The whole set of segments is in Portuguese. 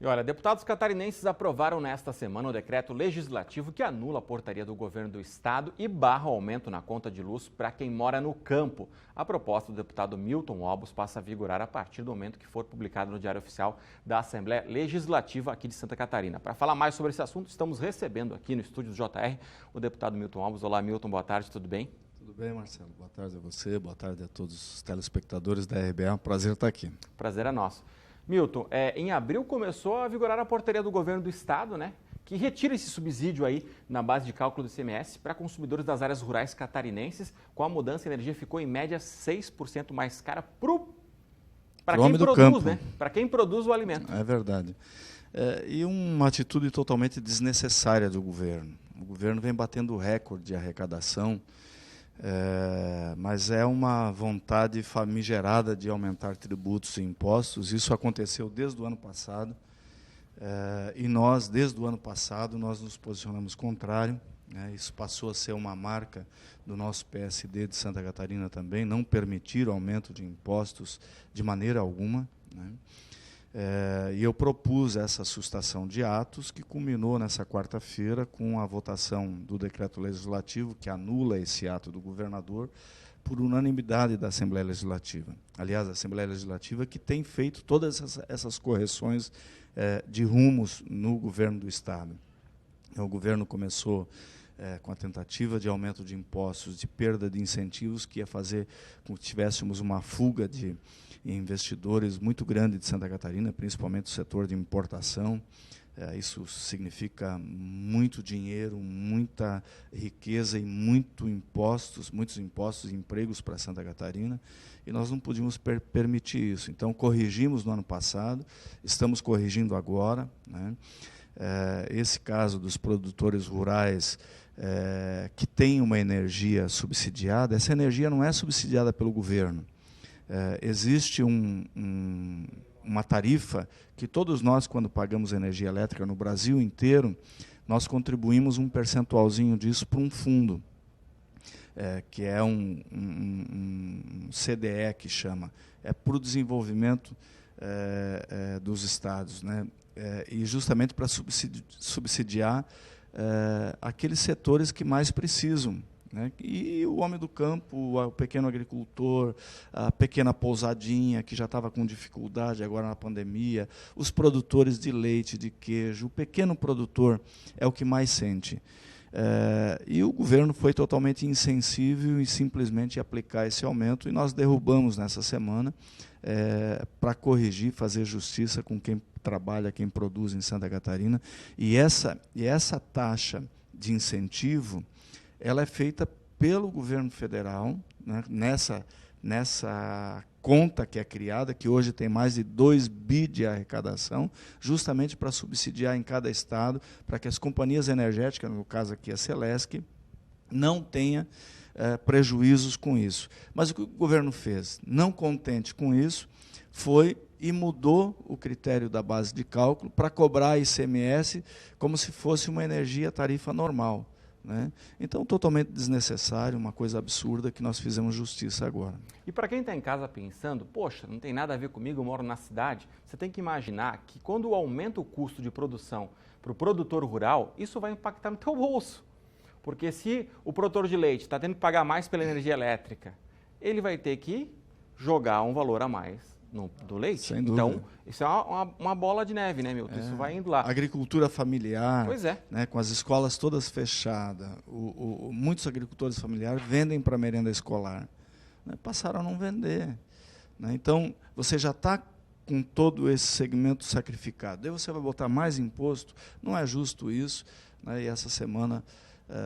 E olha, deputados catarinenses aprovaram nesta semana o decreto legislativo que anula a portaria do governo do estado e barra o aumento na conta de luz para quem mora no campo. A proposta do deputado Milton Obos passa a vigorar a partir do momento que for publicado no Diário Oficial da Assembleia Legislativa aqui de Santa Catarina. Para falar mais sobre esse assunto, estamos recebendo aqui no estúdio do JR o deputado Milton Obos. Olá, Milton, boa tarde, tudo bem? Tudo bem, Marcelo. Boa tarde a você, boa tarde a todos os telespectadores da RBA. Prazer estar aqui. Prazer é nosso. Milton, em abril começou a vigorar a portaria do governo do estado, né, que retira esse subsídio aí na base de cálculo do ICMS para consumidores das áreas rurais catarinenses. Com a mudança, a energia ficou em média 6% mais cara para quem produz, né? Para quem produz o alimento. É verdade. E uma atitude totalmente desnecessária do governo. O governo vem batendo recorde de arrecadação, mas é uma vontade famigerada de aumentar tributos e impostos. Isso aconteceu desde o ano passado, e nós, desde o ano passado, nós nos posicionamos contrário, né? Isso passou a ser uma marca do nosso PSD de Santa Catarina também, não permitir o aumento de impostos de maneira alguma, né? E eu propus essa sustação de atos, que culminou nessa quarta-feira com a votação do decreto legislativo que anula esse ato do governador por unanimidade da Assembleia Legislativa. Aliás, a Assembleia Legislativa que tem feito todas essas correções de rumos no governo do estado. O governo começou com a tentativa de aumento de impostos, de perda de incentivos, que ia fazer com que tivéssemos uma fuga de investidores muito grande de Santa Catarina, principalmente o setor de importação. Isso significa muito dinheiro, muita riqueza e muitos impostos e empregos para Santa Catarina, e nós não podíamos permitir isso. Então, corrigimos no ano passado, estamos corrigindo agora, né? Esse caso dos produtores rurais que têm uma energia subsidiada, essa energia não é subsidiada pelo governo. Existe uma tarifa que todos nós, quando pagamos energia elétrica no Brasil inteiro, nós contribuímos um percentualzinho disso para um fundo, que é um CDE, que chama, para o desenvolvimento dos estados, né? E justamente para subsidiar aqueles setores que mais precisam, né? E o homem do campo, o pequeno agricultor, a pequena pousadinha que já estava com dificuldade agora na pandemia, os produtores de leite, de queijo, o pequeno produtor é o que mais sente. E o governo foi totalmente insensível em simplesmente aplicar esse aumento, e nós derrubamos nessa semana para corrigir, fazer justiça com quem trabalha, quem produz em Santa Catarina. E essa taxa de incentivo, ela é feita pelo governo federal, né, nessa conta que é criada, que hoje tem mais de 2 bi de arrecadação, justamente para subsidiar em cada estado, para que as companhias energéticas, no caso aqui a Celesc, não tenha prejuízos com isso. Mas o que o governo fez, não contente com isso, foi e mudou o critério da base de cálculo para cobrar ICMS como se fosse uma energia tarifa normal, né? Então, totalmente desnecessário, uma coisa absurda, que nós fizemos justiça agora. E para quem está em casa pensando, poxa, não tem nada a ver comigo, eu moro na cidade, você tem que imaginar que quando aumenta o custo de produção para o produtor rural, isso vai impactar no teu bolso. Porque se o produtor de leite está tendo que pagar mais pela energia elétrica, ele vai ter que jogar um valor a mais do leite. Sem dúvida. Então, isso é uma bola de neve, né, Milton? Isso vai indo lá. Agricultura familiar, pois é, né, com as escolas todas fechadas, muitos agricultores familiares vendem para merenda escolar, né, passaram a não vender, né? Então, você já está com todo esse segmento sacrificado. Daí você vai botar mais imposto, não é justo isso, né? E essa semana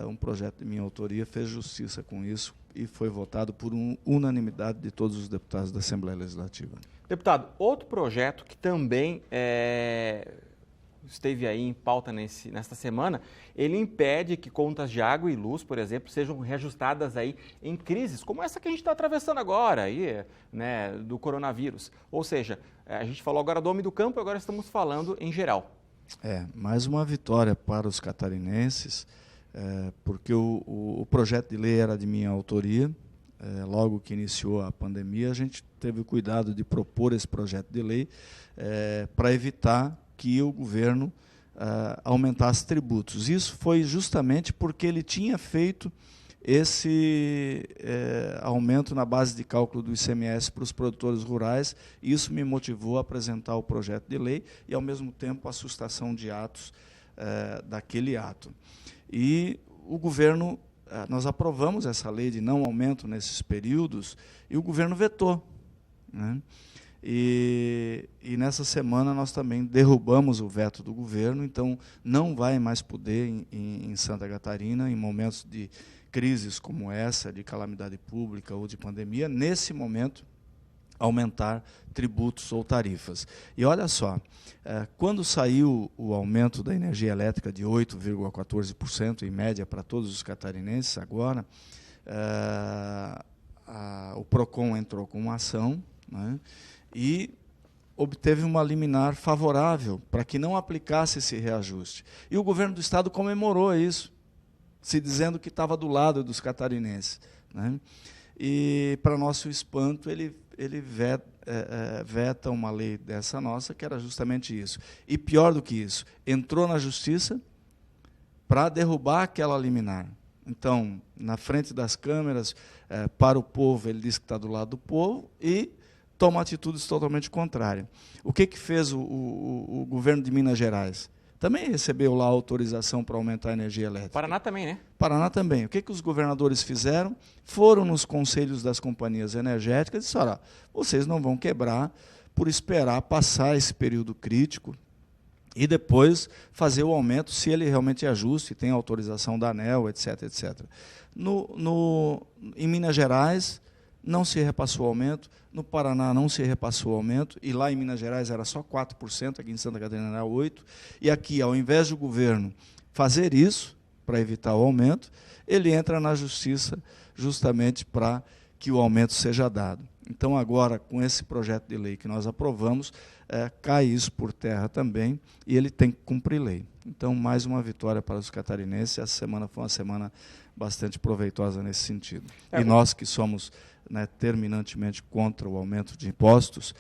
um projeto de minha autoria fez justiça com isso e foi votado por unanimidade de todos os deputados da Assembleia Legislativa. Deputado, outro projeto que também esteve aí em pauta nesta semana, ele impede que contas de água e luz, por exemplo, sejam reajustadas aí em crises, como essa que a gente está atravessando agora, aí, né, do coronavírus. Ou seja, a gente falou agora do homem do campo, agora estamos falando em geral. Mais uma vitória para os catarinenses, porque o projeto de lei era de minha autoria. Logo que iniciou a pandemia, a gente teve o cuidado de propor esse projeto de lei para evitar que o governo aumentasse tributos. Isso foi justamente porque ele tinha feito esse aumento na base de cálculo do ICMS para os produtores rurais. Isso me motivou a apresentar o projeto de lei e, ao mesmo tempo, a sustação de atos daquele ato. E o governo, nós aprovamos essa lei de não aumento nesses períodos, e o governo vetou, né? E nessa semana nós também derrubamos o veto do governo, então não vai mais poder, em Santa Catarina, em momentos de crises como essa, de calamidade pública ou de pandemia, nesse momento, aumentar tributos ou tarifas. E olha só, quando saiu o aumento da energia elétrica de 8,14%, em média, para todos os catarinenses agora, o PROCON entrou com uma ação, né, e obteve uma liminar favorável para que não aplicasse esse reajuste. E o governo do Estado comemorou isso, se dizendo que estava do lado dos catarinenses, né? E, para nosso espanto, ele veta uma lei dessa nossa, que era justamente isso. E, pior do que isso, entrou na Justiça para derrubar aquela liminar. Então, na frente das câmeras, para o povo, ele diz que está do lado do povo, e toma atitudes totalmente contrárias. O que fez o governo de Minas Gerais? Também recebeu lá autorização para aumentar a energia elétrica. Paraná também, né? Paraná também. O que os governadores fizeram? Foram nos conselhos das companhias energéticas e disseram: olha, vocês não vão quebrar por esperar passar esse período crítico e depois fazer o aumento, se ele realmente é justo, e tem autorização da ANEEL, etc. etc. Em Minas Gerais, não se repassou o aumento, no Paraná não se repassou o aumento, e lá em Minas Gerais era só 4%, aqui em Santa Catarina era 8%, e aqui, ao invés do governo fazer isso, para evitar o aumento, ele entra na Justiça justamente para que o aumento seja dado. Então, agora, com esse projeto de lei que nós aprovamos, cai isso por terra também, e ele tem que cumprir lei. Então, mais uma vitória para os catarinenses. Essa semana foi uma semana bastante proveitosa nesse sentido. E nós que somos, né, terminantemente contra o aumento de impostos,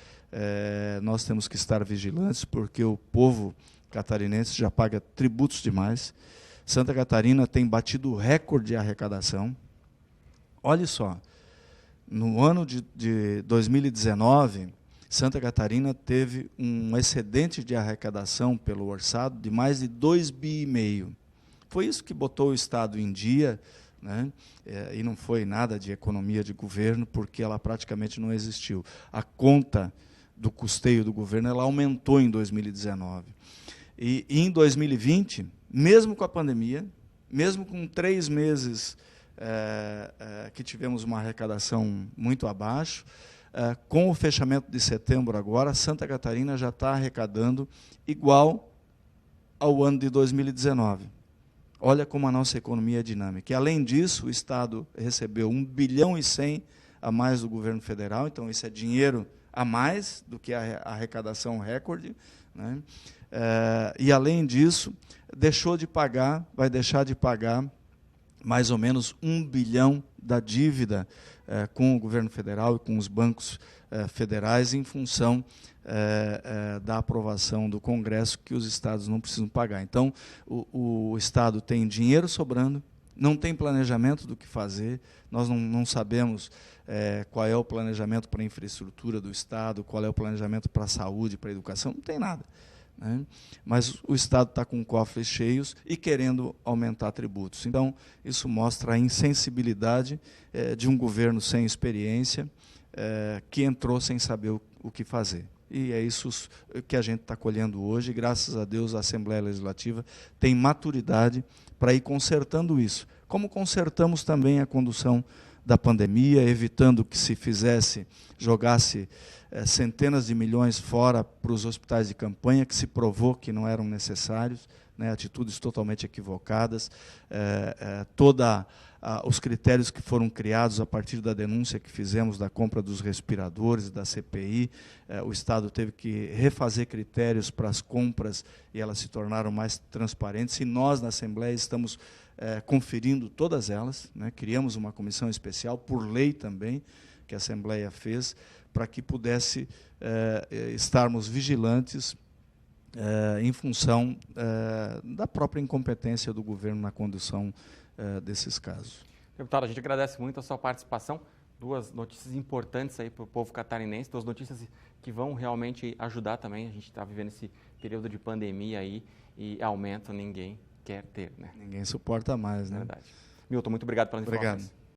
nós temos que estar vigilantes, porque o povo catarinense já paga tributos demais. Santa Catarina tem batido recorde de arrecadação. Olha só, no ano de 2019, Santa Catarina teve um excedente de arrecadação pelo orçado de mais de 2,5 bi. Foi isso que botou o Estado em dia, né? E não foi nada de economia de governo, porque ela praticamente não existiu. A conta do custeio do governo ela aumentou em 2019. E em 2020, mesmo com a pandemia, mesmo com 3 meses que tivemos uma arrecadação muito abaixo, com o fechamento de setembro agora, Santa Catarina já está arrecadando igual ao ano de 2019. Olha como a nossa economia é dinâmica. E, além disso, o Estado recebeu 1,1 bilhão a mais do governo federal, então isso é dinheiro a mais do que a arrecadação recorde, né? E, além disso, vai deixar de pagar mais ou menos 1 bilhão da dívida com o governo federal e com os bancos federais, em função da aprovação do Congresso, que os estados não precisam pagar. Então, o Estado tem dinheiro sobrando, não tem planejamento do que fazer, nós não sabemos qual é o planejamento para a infraestrutura do Estado, qual é o planejamento para a saúde, para a educação, não tem nada, né? Mas o Estado está com cofres cheios e querendo aumentar tributos. Então, isso mostra a insensibilidade de um governo sem experiência, que entrou sem saber o que fazer. E é isso que a gente está colhendo hoje. Graças a Deus, a Assembleia Legislativa tem maturidade para ir consertando isso. Como consertamos também a condução da pandemia, evitando que se jogasse centenas de milhões fora para os hospitais de campanha, que se provou que não eram necessários, né, atitudes totalmente equivocadas, os critérios que foram criados a partir da denúncia que fizemos da compra dos respiradores, da CPI, o Estado teve que refazer critérios para as compras e elas se tornaram mais transparentes, e nós, na Assembleia, estamos conferindo todas elas, né, criamos uma comissão especial, por lei também, que a Assembleia fez, para que pudesse estarmos vigilantes em função da própria incompetência do governo na condução desses casos. Deputado, a gente agradece muito a sua participação. Duas notícias importantes aí para o povo catarinense, duas notícias que vão realmente ajudar também. A gente está vivendo esse período de pandemia aí e aumento ninguém quer ter, né? Ninguém suporta mais, né? Verdade. Milton, muito obrigado pelas informações. Obrigado.